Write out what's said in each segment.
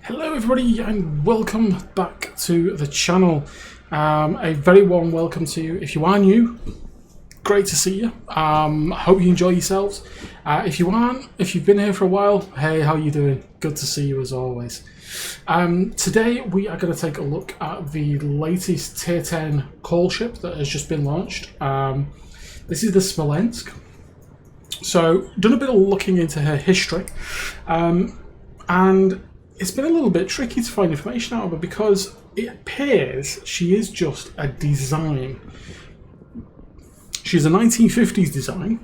Hello everybody and welcome back to the channel. A very warm welcome to you. If you are new, great to see you. Hope you enjoy yourselves. If you aren't, if you've been here for a while, hey, how you doing? Good to see you as always. Today we are going to take a look at the latest tier 10 coal ship that has just been launched. This is the Smolensk. So done a bit of looking into her history, and it's been a little bit tricky to find information out of her because it appears she is just a design. She's a 1950s design,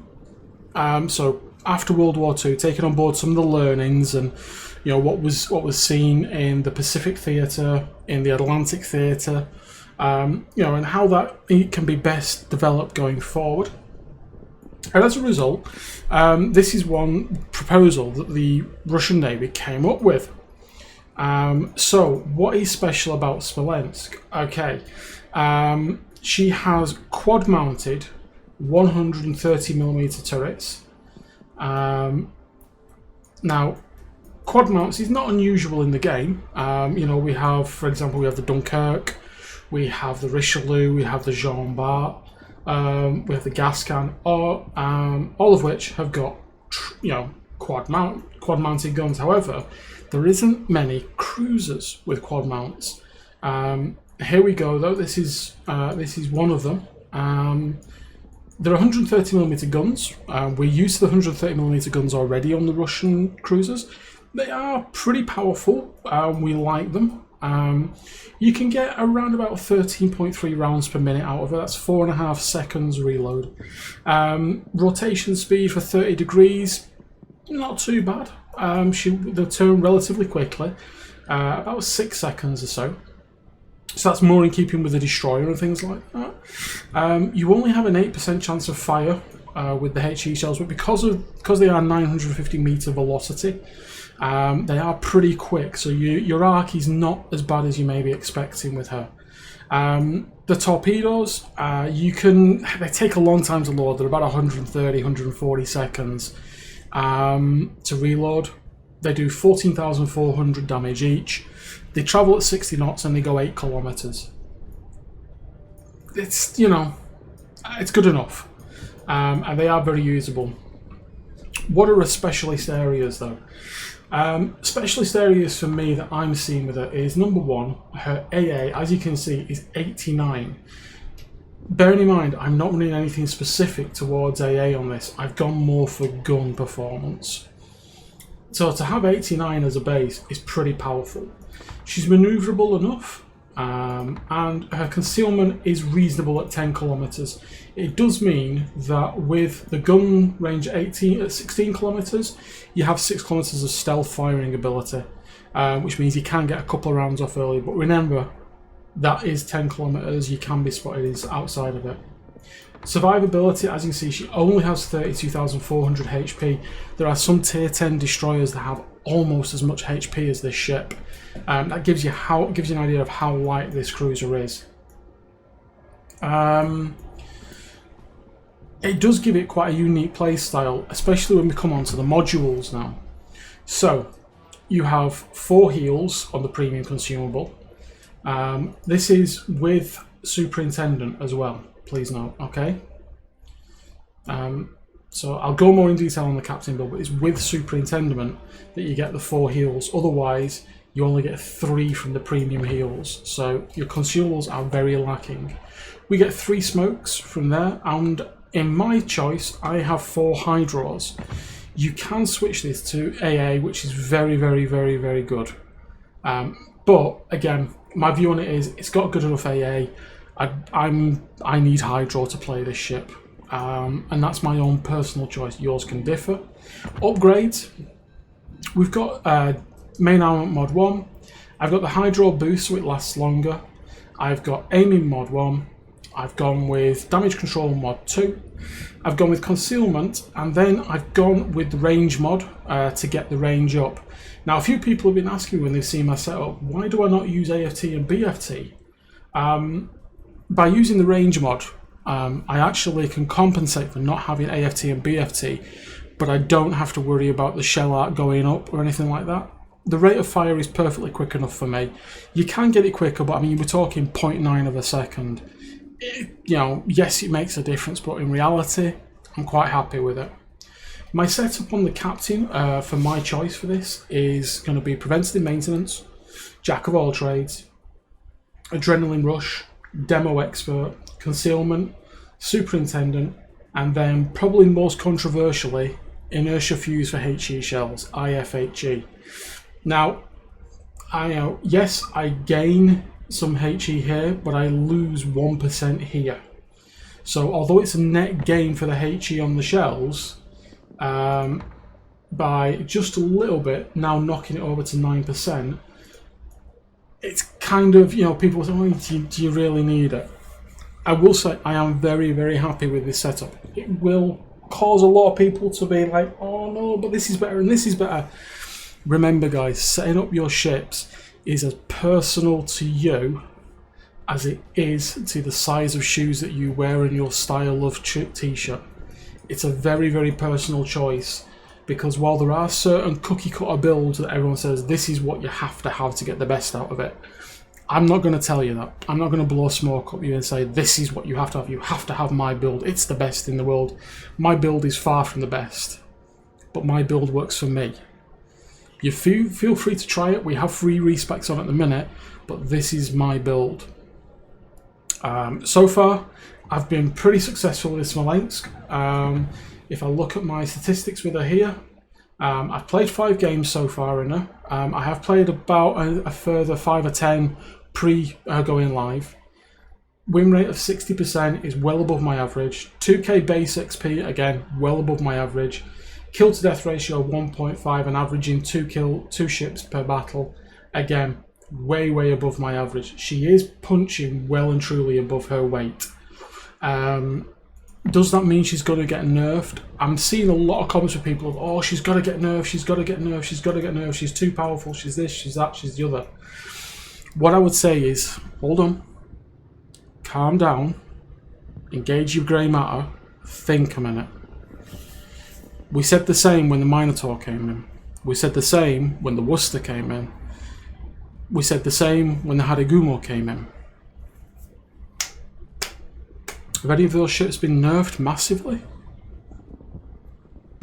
so after World War II, taking on board some of the learnings and what was seen in the Pacific Theatre, in the Atlantic Theatre, and how that it can be best developed going forward. And as a result, this is one proposal that the Russian Navy came up with. So what is special about Smolensk? Okay, she has quad-mounted 130mm turrets. Now, quad mounts is not unusual in the game. We have, for example, we have the Dunkirk, we have the Richelieu, we have the Jean Bart, we have the Gascon, all of which have got quad-mounted guns. However, there isn't many cruisers with quad mounts. Here we go though. This is one of them. There are 130mm guns. We're used to the 130mm guns already on the Russian cruisers. They are pretty powerful. We like them. You can get around about 13.3 rounds per minute out of it. That's 4.5 seconds reload. Rotation speed for 30 degrees, not too bad. They'll turn relatively quickly, about 6 seconds or so. So that's more in keeping with the destroyer and things like that. You only have an 8% chance of fire with the HE shells, but because they are 950 meter velocity, they are pretty quick. So your arc is not as bad as you may be expecting with her. The torpedoes, they take a long time to load. They're about 130, 140 seconds. To reload. They do 14,400 damage each. They travel at 60 knots and they go 8 kilometers. It's it's good enough, and they are very usable. What are her specialist areas though? Specialist areas for me that I'm seeing with her is, number one, her AA, as you can see, is 89. Bearing in mind, I'm not running anything specific towards AA on this. I've gone more for gun performance. So to have 89 as a base is pretty powerful. She's manoeuvrable enough, and her concealment is reasonable at 10 kilometers. It does mean that with the gun range at 16 kilometers, you have 6 kilometers of stealth firing ability, which means you can get a couple of rounds off early. But remember, that is 10 kilometers. You can be spotted outside of it. Survivability, as you can see, she only has 32,400 HP. There are some tier 10 destroyers that have almost as much HP as this ship. That gives you an idea of how light this cruiser is. It does give it quite a unique play style, especially when we come onto the modules now. So you have 4 heals on the premium consumable. This is with Superintendent as well, please note, okay? So I'll go more in detail on the Captain build, but it's with Superintendent that you get the 4 heals. Otherwise, you only get 3 from the premium heals. So your consumables are very lacking. We get 3 smokes from there, and in my choice, I have 4 hydros. You can switch this to AA, which is very, very, very, very good. But again, my view on it is it's got good enough AA. I need hydro to play this ship, and that's my own personal choice. Yours can differ. Upgrades, we've got main armament mod 1. I've got the hydro boost so it lasts longer. I've got aiming mod 1. I've gone with damage control mod 2. I've gone with concealment, and then I've gone with the range mod to get the range up. Now, a few people have been asking when they've seen my setup, why do I not use AFT and BFT? By using the range mod, I actually can compensate for not having AFT and BFT, but I don't have to worry about the shell arc going up or anything like that. the rate of fire is perfectly quick enough for me. You can get it quicker, but I mean, we're talking 0.9 of a second. You know, yes, it makes a difference, but in reality, I'm quite happy with it. My setup on the captain for my choice for this is going to be preventative maintenance, jack of all trades, adrenaline rush, demo expert, concealment, superintendent, and then probably most controversially, inertia fuse for HE shells, IFHE. Now, I know, yes, I gain some HE here, but I lose 1% here. So although it's a net gain for the HE on the shells, by just a little bit, now knocking it over to 9%, it's kind of, you know, people say, oh, do you really need it? I will say I am very, very happy with this setup. It will cause a lot of people to be like, oh no, but this is better and this is better. Remember guys, setting up your ships is as personal to you as it is to the size of shoes that you wear and your style of t-shirt. It's a very, very personal choice, because while there are certain cookie cutter builds that everyone says this is what you have to get the best out of it, I'm not going to tell you that. I'm not going to blow smoke up you and say this is what you have to have. You have to have my build. It's the best in the world. My build is far from the best, but my build works for me. You feel free to try it. We have free respecs on at the minute, but this is my build. So far, I've been pretty successful with Smolensk. If I look at my statistics with her here, I've played 5 games so far in her. I have played about a further 5 or 10 going live. Win rate of 60% is well above my average. 2k base XP, again, well above my average. Kill to death ratio 1.5 and averaging 2 ships per battle. Again, way, way above my average. She is punching well and truly above her weight. Does that mean she's going to get nerfed? I'm seeing a lot of comments from people of, oh, she's got to get nerfed, she's got to get nerfed, she's got to get nerfed, she's too powerful, she's this, she's that, she's the other. What I would say is, hold on, calm down, engage your grey matter, think a minute. We said the same when the Minotaur came in. We said the same when the Worcester came in. We said the same when the Hadegumo came in. Have any of those ships been nerfed massively?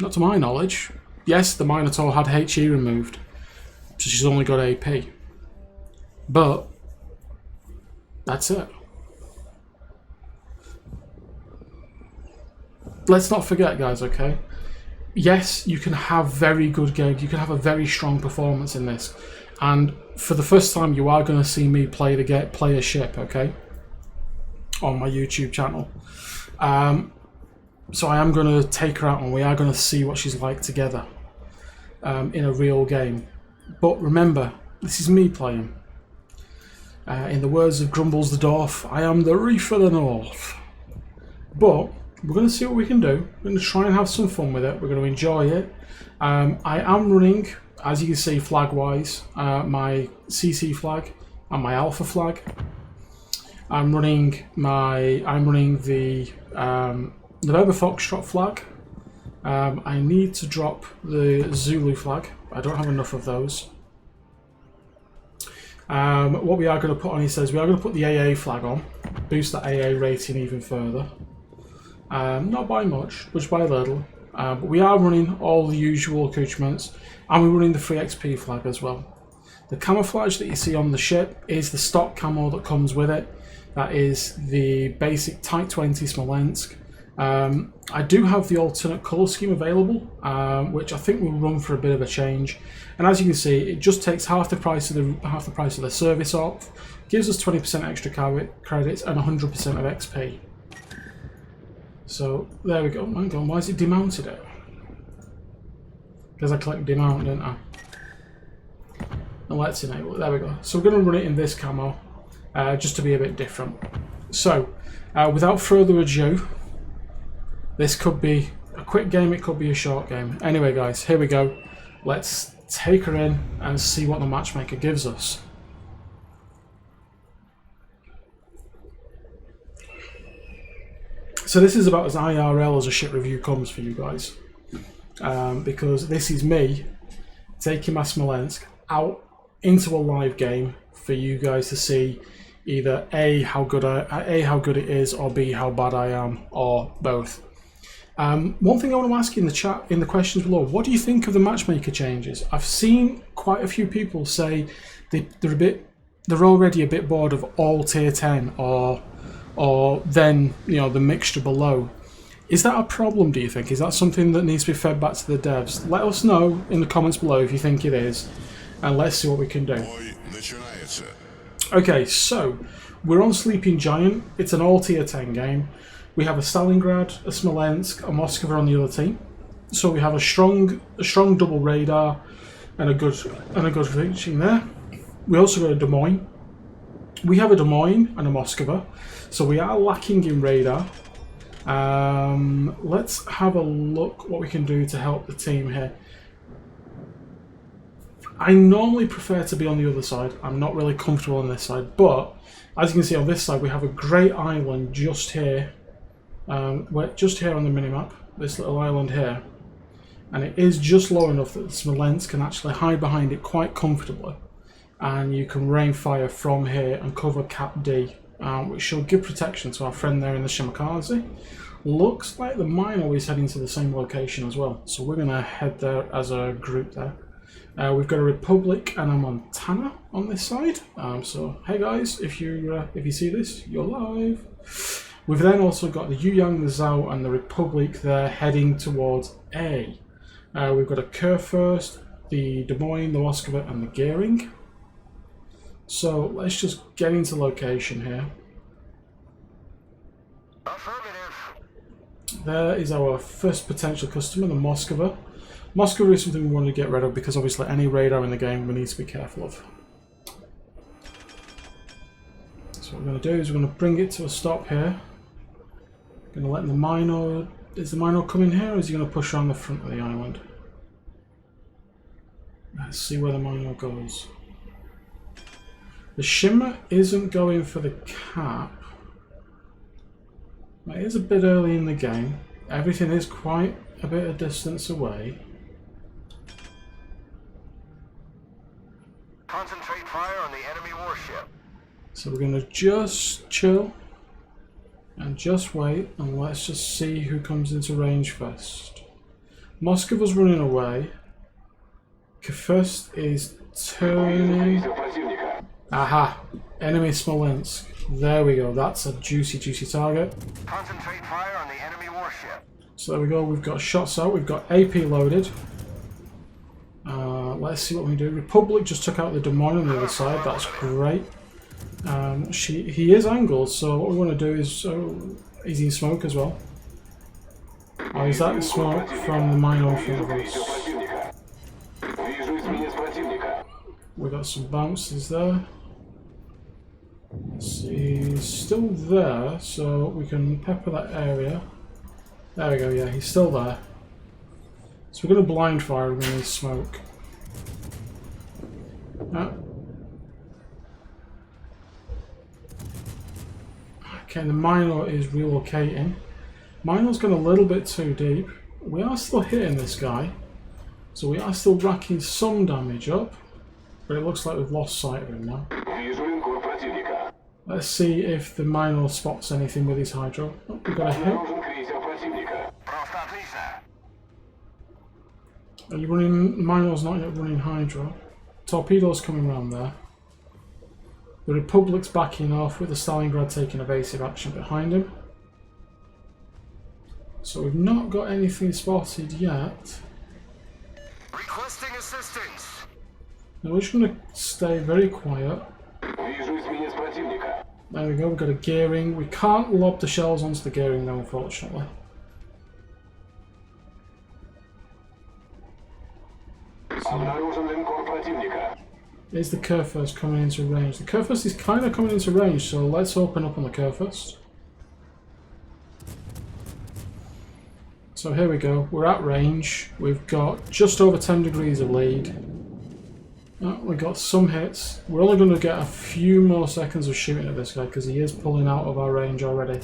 Not to my knowledge. Yes, the Minotaur had HE removed, so she's only got AP. But that's it. Let's not forget, guys, okay? Yes, you can have very good games, you can have a very strong performance in this, and for the first time you are going to see me play a ship, okay? On my YouTube channel. So I am going to take her out and we are going to see what she's like together in a real game. But remember, this is me playing. In the words of Grumbles the Dwarf, I am the Reef of the North. But we're going to see what we can do. We're going to try and have some fun with it. We're going to enjoy it. I am running, as you can see flag-wise, my CC flag and my Alpha flag. I'm running the November Foxtrot flag. I need to drop the Zulu flag. I don't have enough of those. What we are going to put on, he says, we are going to put the AA flag on, boost the AA rating even further. Not by much, but by a little. But we are running all the usual accoutrements, and we're running the free XP flag as well. The camouflage that you see on the ship is the stock camo that comes with it. That is the basic Type 20 Smolensk. I do have the alternate colour scheme available, which I think will run for a bit of a change. And as you can see, it just takes half the price of the service off, gives us 20% extra credits and 100% of XP. So there we go. Hang on, why is it demounted it? Because I clicked demount, didn't I? And let's enable it. There we go. So we're going to run it in this camo, just to be a bit different. So without further ado, this could be a quick game, it could be a short game. Anyway guys, here we go. Let's take her in and see what the matchmaker gives us. So this is about as IRL as a ship review comes for you guys. Because this is me taking my Smolensk, out into a live game for you guys to see either A, how good it is, or B, how bad I am, or both. One thing I want to ask you in the chat, in the questions below, what do you think of the matchmaker changes? I've seen quite a few people say they're already a bit bored of all tier 10 or then, you know, the mixture below. Is that a problem, do you think? Is that something that needs to be fed back to the devs? Let us know in the comments below if you think it is, and let's see what we can do. Okay, so we're on Sleeping Giant. It's an all tier 10 game. We have a Stalingrad, a Smolensk, a Moscow on the other team. So we have a strong double radar and a good reaching there. We also got a Des Moines. We have a Des Moines and a Moscow, so we are lacking in radar. Let's have a look what we can do to help the team here. I normally prefer to be on the other side. I'm not really comfortable on this side, but as you can see on this side, we have a great island just here. We're just here on the minimap, this little island here, and it is just low enough that the Smolensk can actually hide behind it quite comfortably, and you can rain fire from here and cover Cap D, which should give protection to our friend there in the Shimakaze. Looks like the Mino is heading to the same location as well, so we're going to head there as a group there. We've got a Republic and a Montana on this side, so hey guys, if you see this, you're live. We've then also got the Yuyang, the Zhao and the Republic there heading towards A. We've got a Kurfürst, the Des Moines, the Moscow and the Goering. So let's just get into location here. There is our first potential customer, the Moscow. Moscow is something we want to get rid of because obviously any radar in the game we need to be careful of. So what we're going to do is we're going to bring it to a stop here. Going to let the Mino... Is the Mino coming here or is he going to push around the front of the island? Let's see where the Mino goes. The Shimmer isn't going for the cap. It is a bit early in the game. Everything is quite a bit of distance away. Concentrate fire on the enemy warship. So we're going to just chill and just wait, and let's just see who comes into range first. Moskova's running away. Kurfürst is turning. Aha! Enemy Smolensk. There we go. That's a juicy target. Concentrate fire on the enemy warship. So there we go. We've got shots out. We've got AP loaded. Let's see what we can do. Republic just took out the Des Moines on the other side. That's great. He is angled, so what we want to do is... is he in smoke as well? Oh, is that smoke from the mine on front of us? We got some bounces there. Let's see, he's still there, so we can pepper that area. There we go, yeah, he's still there. So we're going to blind fire when there's smoke. Okay, the Mino is relocating. Mino's gone a little bit too deep. We are still hitting this guy, so we are still racking some damage up, but it looks like we've lost sight of him now. Let's see if the Mino spots anything with his hydro. Oh, we've got a hit. Are you running? Mino's not yet running hydro. Torpedoes coming around there. The Republic's backing off with the Stalingrad taking evasive action behind him. So we've not got anything spotted yet. Requesting assistance. Now we're just going to stay very quiet. There we go, we've got a gearing. We can't lob the shells onto the gearing though, unfortunately. Is the Kurfürst coming into range? The Kurfürst is kind of coming into range, so let's open up on the Kurfürst. So here we go, we're at range. We've got just over 10 degrees of lead. We got some hits. We're only going to get a few more seconds of shooting at this guy because he is pulling out of our range already.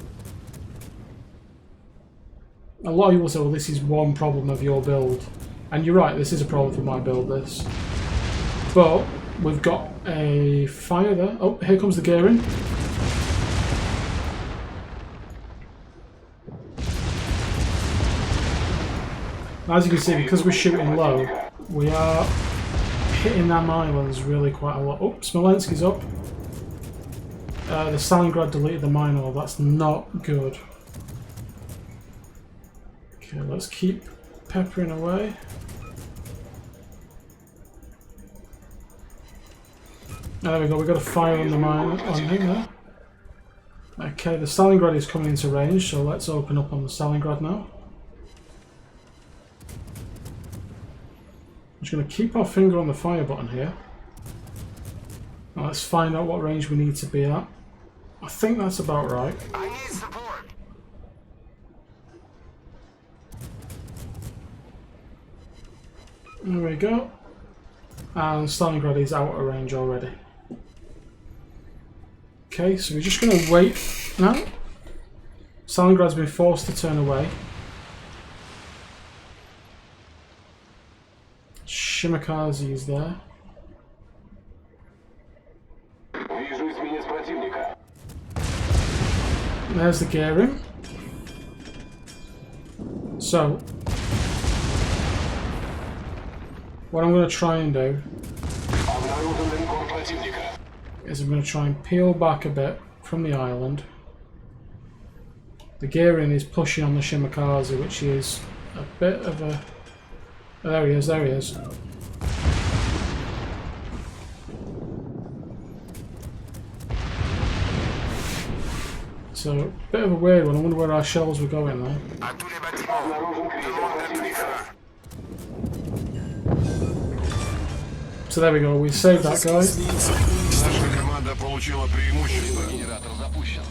A lot of people say, well, this is one problem of your build. And you're right, this is a problem for my build, this. But we've got a fire there. Oh, here comes the gearing. As you can see, because we're shooting low, we are hitting them islands really quite a lot. Oh, Smolensk is up. The Stalingrad deleted the mine orb. That's not good. Okay, let's keep peppering away. There we go, we've got a fire on the mine on him there. Okay, the Stalingrad is coming into range, so let's open up on the Stalingrad now. I'm just going to keep our finger on the fire button here. Now let's find out what range we need to be at. I think that's about right. I need support. There we go. And Stalingrad is out of range already. Okay, so we're just going to wait now. Stalingrad's been forced to turn away. Shimakaze is there. There's the gearing. So, what I'm going to try and do is I'm going to try and peel back a bit from the island. The gearing is pushing on the Shimakaze, which is a bit of a... Oh, there he is, there he is. So, a bit of a weird one. I wonder where our shells were going there. So there we go, we saved that guy. Наша команда получила преимущество. Генератор запущен.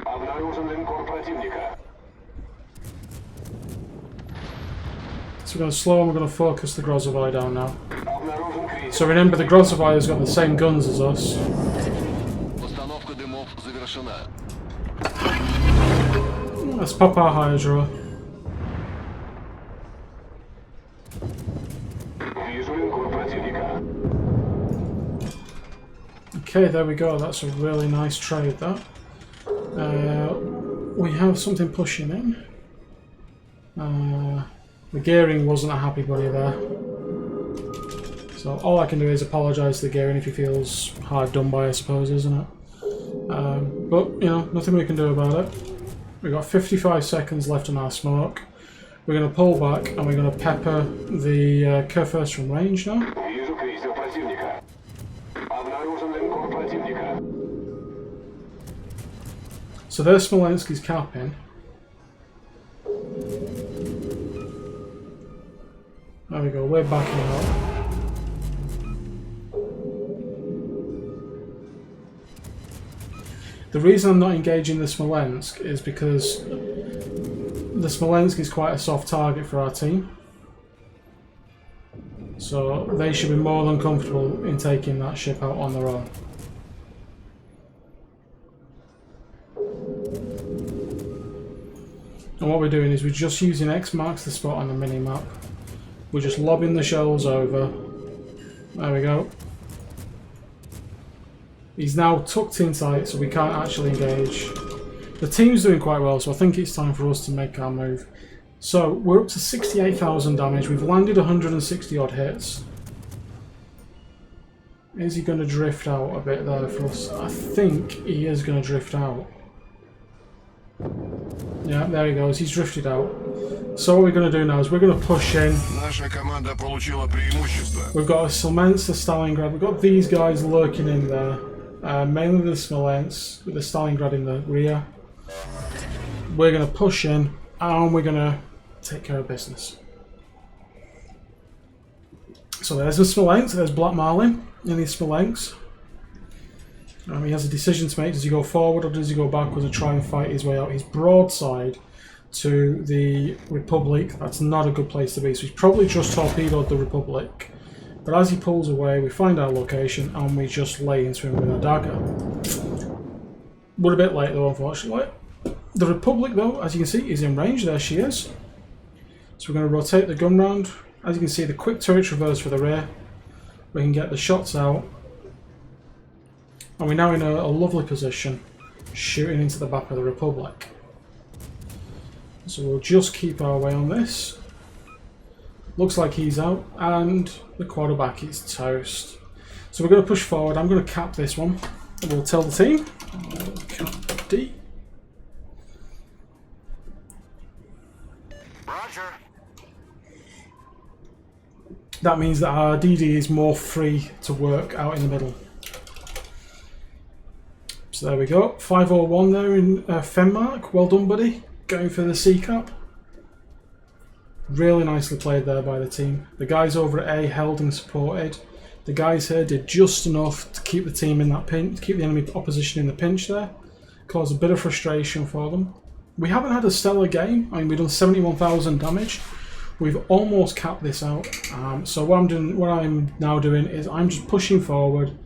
Обнаружен линкор противника. So we're going to slow and we're going to focus the Grozovai down now. So remember, the Grozovai has got the same guns as us. Установка дымов завершена. Let's pop our Hydra. Okay, there we go. That's a really nice trade, that. We have something pushing in. The gearing wasn't a happy buddy there. So all I can do is apologise to the gearing if he feels hard done by, I suppose, isn't it? But, you know, nothing we can do about it. We've got 55 seconds left on our smoke. We're going to pull back and we're going to pepper the Kerfurs from range now. So there's Smolensk capping. There we go, we're backing out. The reason I'm not engaging the Smolensk is because the Smolensk is quite a soft target for our team. So they should be more than comfortable in taking that ship out on their own. And what we're doing is we're just using X marks the spot on the mini-map. We're just lobbing the shells over. There we go. He's now tucked in tight, so we can't actually engage. The team's doing quite well, so I think it's time for us to make our move. So, we're up to 68,000 damage. We've landed 160 odd hits. Is he going to drift out a bit there for us? I think he is going to drift out. Yeah, there he goes. He's drifted out. So what we're going to do now is we're going to push in. Наша команда получила преимущество. We've got a Smolensk, a Stalingrad. We've got these guys lurking in there. Mainly the Smolensk, with the Stalingrad in the rear. We're going to push in and we're going to take care of business. So there's the Smolensk, there's Black Marlin in the Smolensk. He has a decision to make. Does he go forward or does he go backwards and try and fight his way out? He's broadside to the Republic. That's not a good place to be. So he's probably just torpedoed the Republic. But as he pulls away, we find our location and we just lay into him with our dagger. We're a bit late though, unfortunately. The Republic though, as you can see, is in range. There she is. So we're going to rotate the gun round. As you can see, the quick turret traverse for the rear. We can get the shots out. And we're now in a lovely position, shooting into the back of the Republic. So we'll just keep our way on this. Looks like he's out, and the quarterback is toast. So we're going to push forward. I'm going to cap this one. We'll tell the team. Cap D. Roger. That means that our DD is more free to work out in the middle. So there we go. 501 there in Fenmark. Well done, buddy. Going for the C cap. Really nicely played there by the team. The guys over at A held and supported. The guys here did just enough to keep the team in that pinch, keep the enemy opposition in the pinch there. Caused a bit of frustration for them. We haven't had a stellar game. I mean, we've done 71,000 damage. We've almost capped this out. So what I'm now doing is I'm just pushing forward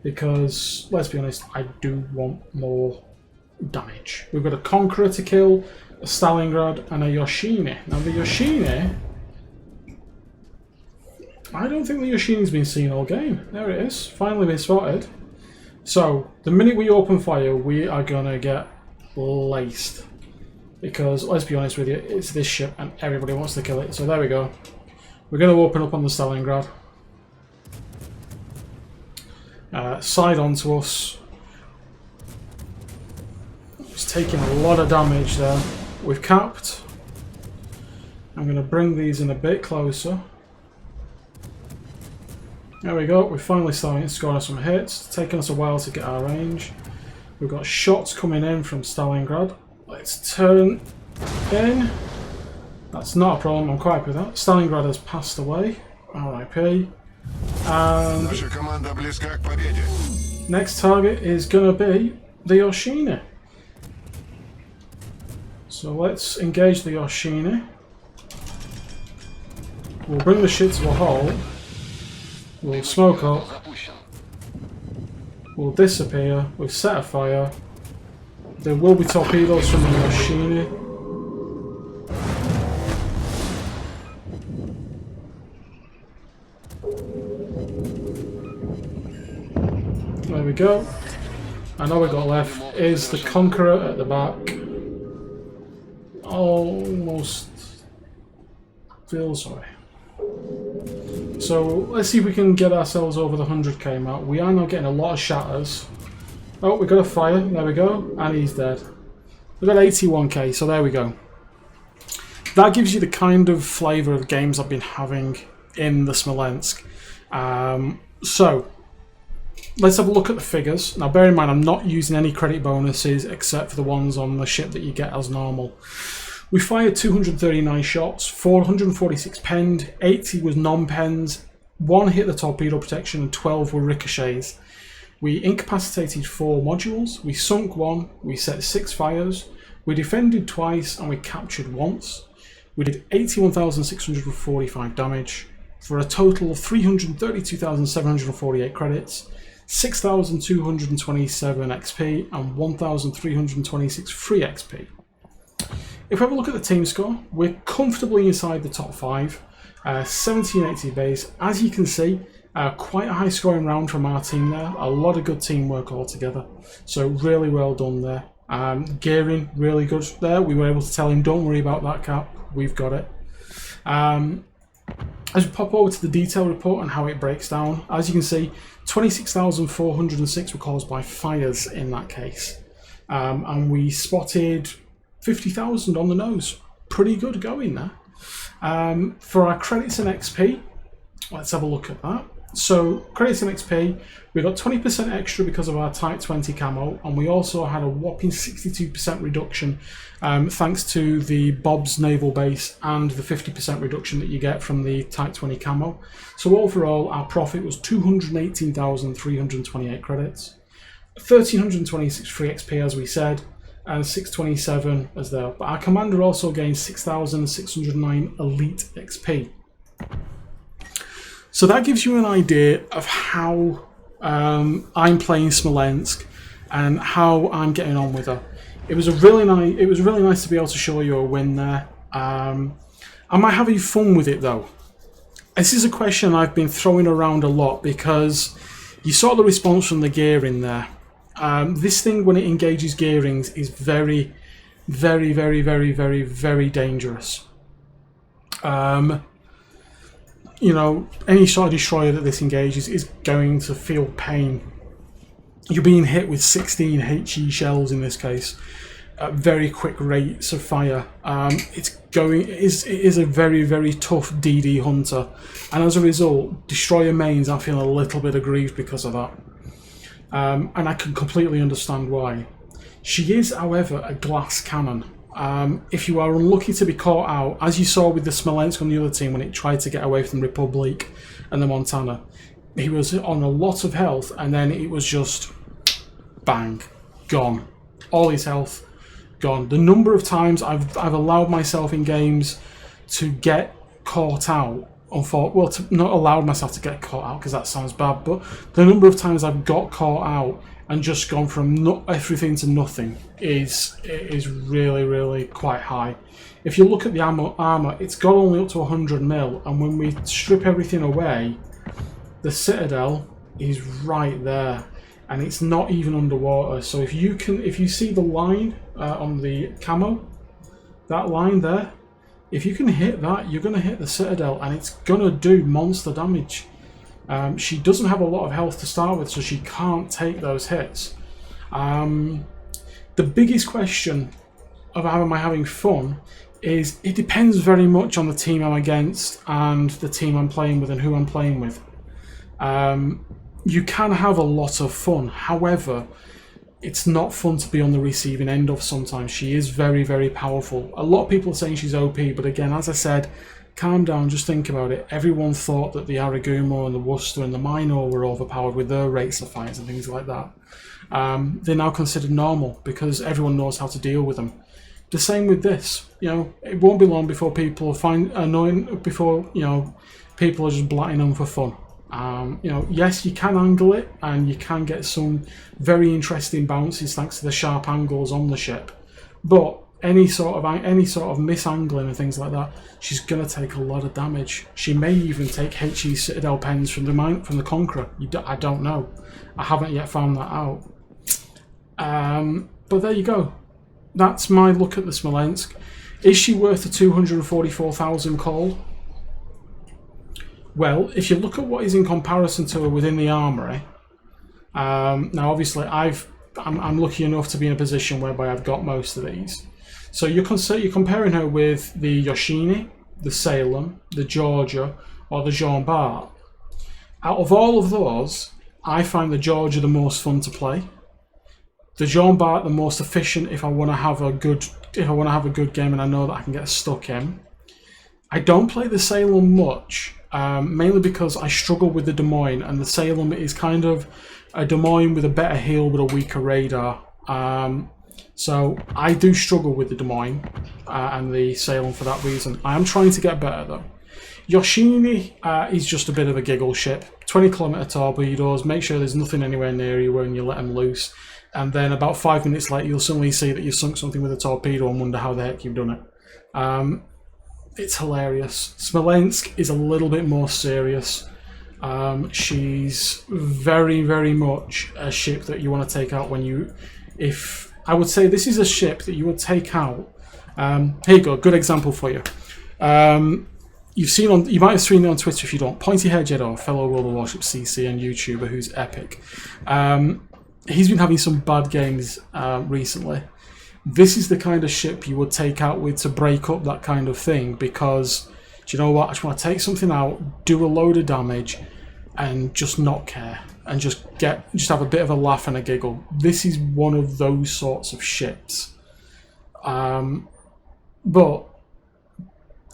because, let's be honest, I do want more damage. We've got a Conqueror to kill, a Stalingrad, and a Yoshini. Now the Yoshini, I don't think the Yoshini's been seen all game. There it is, finally been spotted. So the minute we open fire, we are gonna get laced. Because, let's be honest with you, it's this ship and everybody wants to kill it. So there we go. We're going to open up on the Stalingrad. Side onto us. It's taking a lot of damage there. We've capped. I'm going to bring these in a bit closer. There we go. We're finally starting to score some hits. It's taken us a while to get our range. We've got shots coming in from Stalingrad. Let's turn in. That's not a problem, I'm quite happy with that. Stalingrad has passed away. RIP. And Наша команда близка к победе. next target is going to be the Yoshini. So let's engage the Yoshini. We'll bring the shit to a halt. We'll smoke up. Запущен. We'll disappear. We'll set a fire. There will be torpedoes from the Yoshini. There we go. And all we got left is the Conqueror at the back. Almost feel sorry. So let's see if we can get ourselves over the 100k mark. We are now getting a lot of shatters. Oh, we got a fire. There we go. And he's dead. We've got 81k, so there we go. That gives you the kind of flavour of games I've been having in the Smolensk. So, let's have a look at the figures. Now, bear in mind, I'm not using any credit bonuses except for the ones on the ship that you get as normal. We fired 239 shots, 446 penned, 80 was non-pens, 1 hit the torpedo protection, and 12 were ricochets. We incapacitated 4 modules, we sunk 1, we set 6 fires, we defended twice, and we captured once. We did 81,645 damage, for a total of 332,748 credits, 6,227 XP, and 1,326 free XP. If we have a look at the team score, we're comfortably inside the top 5, 1780 base. As you can see, quite a high scoring round from our team there. A lot of good teamwork altogether. So really well done there. Gearing, really good there. We were able to tell him, don't worry about that cap, we've got it. As we pop over to the detail report and how it breaks down, as you can see, 26,406 were caused by fires in that case. And we spotted 50,000 on the nose. Pretty good going there. For our credits and XP, let's have a look at that. So credits and XP, we got 20% extra because of our Type 20 camo, and we also had a whopping 62% reduction thanks to the Bob's naval base and the 50% reduction that you get from the Type 20 camo. So overall, our profit was 218,328 credits, 1,326 free XP as we said, and 627 as there. But our commander also gained 6,609 elite XP. So that gives you an idea of how I'm playing Smolensk and how I'm getting on with her. It was really nice to be able to show you a win there. Am I having fun with it though? This is a question I've been throwing around a lot because you saw the response from the gearing there. This thing, when it engages gearings, is very, very, very, very, very, very dangerous. You know, any sort of destroyer that this engages is going to feel pain. You're being hit with 16 HE shells in this case at very quick rates of fire. It is a very, very tough DD hunter, and as a result, destroyer mains are feeling a little bit aggrieved because of that. And I can completely understand why. She is, however, a glass cannon. If you are unlucky to be caught out, as you saw with the Smolensk on the other team when it tried to get away from the Republic and the Montana, he was on a lot of health and then it was just bang, gone. All his health gone. The number of times I've allowed myself in games to get caught out, not allowed myself to get caught out because that sounds bad, but the number of times I've got caught out and just gone from everything to nothing is really, really quite high. If you look at the armour, it's got only up to 100 mil, and when we strip everything away, the Citadel is right there, and it's not even underwater. So if you see the line on the camo, that line there, if you can hit that, you're going to hit the Citadel, and it's going to do monster damage. She doesn't have a lot of health to start with, so she can't take those hits. The biggest question of am I having fun is it depends very much on the team I'm against and the team I'm playing with and who I'm playing with. You can have a lot of fun, however, it's not fun to be on the receiving end of sometimes. She is very, very powerful. A lot of people are saying she's OP, but again, as I said, calm down, just think about it. Everyone thought that the Aragumo and the Worcester and the Minor were overpowered with their rates of fights and things like that. They're now considered normal because everyone knows how to deal with them. The same with this. You know, it won't be long before people find annoying. Before people are just blatting them for fun. Yes, you can angle it and you can get some very interesting bounces thanks to the sharp angles on the ship, but any sort of misangling and things like that, she's going to take a lot of damage. She may even take HE Citadel pens from the Conqueror. I don't know. I haven't yet found that out. But there you go. That's my look at the Smolensk. Is she worth the 244,000 call? Well, if you look at what is in comparison to her within the armoury, now obviously I'm lucky enough to be in a position whereby I've got most of these. So you're comparing her with the Yoshini, the Salem, the Georgia, or the Jean Bart. Out of all of those, I find the Georgia the most fun to play. The Jean Bart the most efficient if I want to have a good game and I know that I can get stuck in. I don't play the Salem much, mainly because I struggle with the Des Moines, and the Salem is kind of a Des Moines with a better heel but a weaker radar. So I do struggle with the Des Moines and the Salem for that reason. I am trying to get better though. Yoshini is just a bit of a giggle ship. 20-kilometer torpedoes, make sure there's nothing anywhere near you when you let them loose. And then about 5 minutes later you'll suddenly see that you've sunk something with a torpedo and wonder how the heck you've done it. It's hilarious. Smolensk is a little bit more serious. She's very, very much a ship that you want to take out I would say this is a ship that you would take out. Here you go, good example for you. You might have seen it on Twitter if you don't. Pointy Hair Jeddo, fellow World of Warships CC and YouTuber who's epic. He's been having some bad games recently. This is the kind of ship you would take out with to break up that kind of thing, because do you know what? I just want to take something out, do a load of damage, and just not care, and just have a bit of a laugh and a giggle. This is one of those sorts of ships. But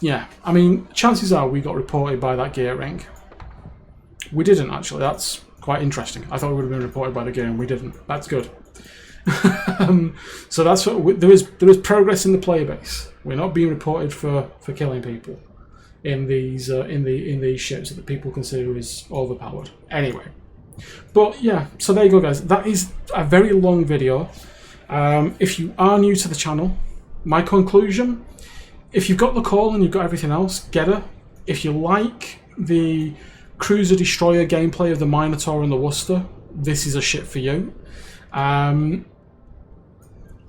yeah, I mean, chances are we got reported by that gearing. We didn't actually. That's quite interesting. I thought we would have been reported by the gearing. We didn't. That's good. So that's what there is progress in the player base. We're not being reported for killing people in these ships that people consider is overpowered. Anyway, but yeah, so there you go, guys. That is a very long video. If you are new to the channel, my conclusion if you've got the call and you've got everything else, get her. If you like the cruiser destroyer gameplay of the Minotaur and the Worcester, this is a ship for you.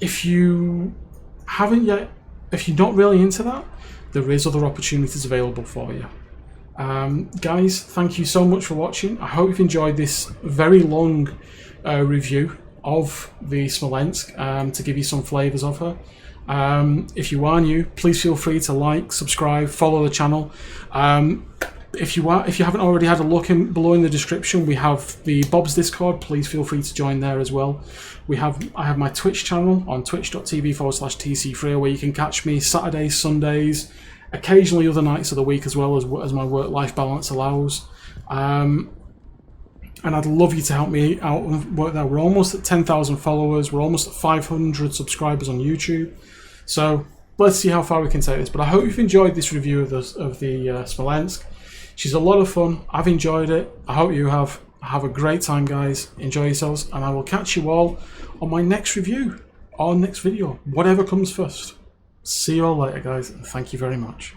If you haven't yet, if you're not really into that, there is other opportunities available for you. Guys, thank you so much for watching. I hope you've enjoyed this very long review of the Smolensk to give you some flavours of her. If you are new, please feel free to like, subscribe, follow the channel. If you haven't already had a look below in the description, we have the Bob's Discord. Please feel free to join there as well. I have my Twitch channel on twitch.tv/TcFreer, where you can catch me Saturdays, Sundays, occasionally other nights of the week as well, as my work-life balance allows. And I'd love you to help me out and work there. We're almost at 10,000 followers. We're almost at 500 subscribers on YouTube. So let's see how far we can take this. But I hope you've enjoyed this review of the Smolensk. She's a lot of fun. I've enjoyed it. I hope you have. Have a great time, guys. Enjoy yourselves. And I will catch you all on my next review or next video, whatever comes first. See you all later, guys. And thank you very much.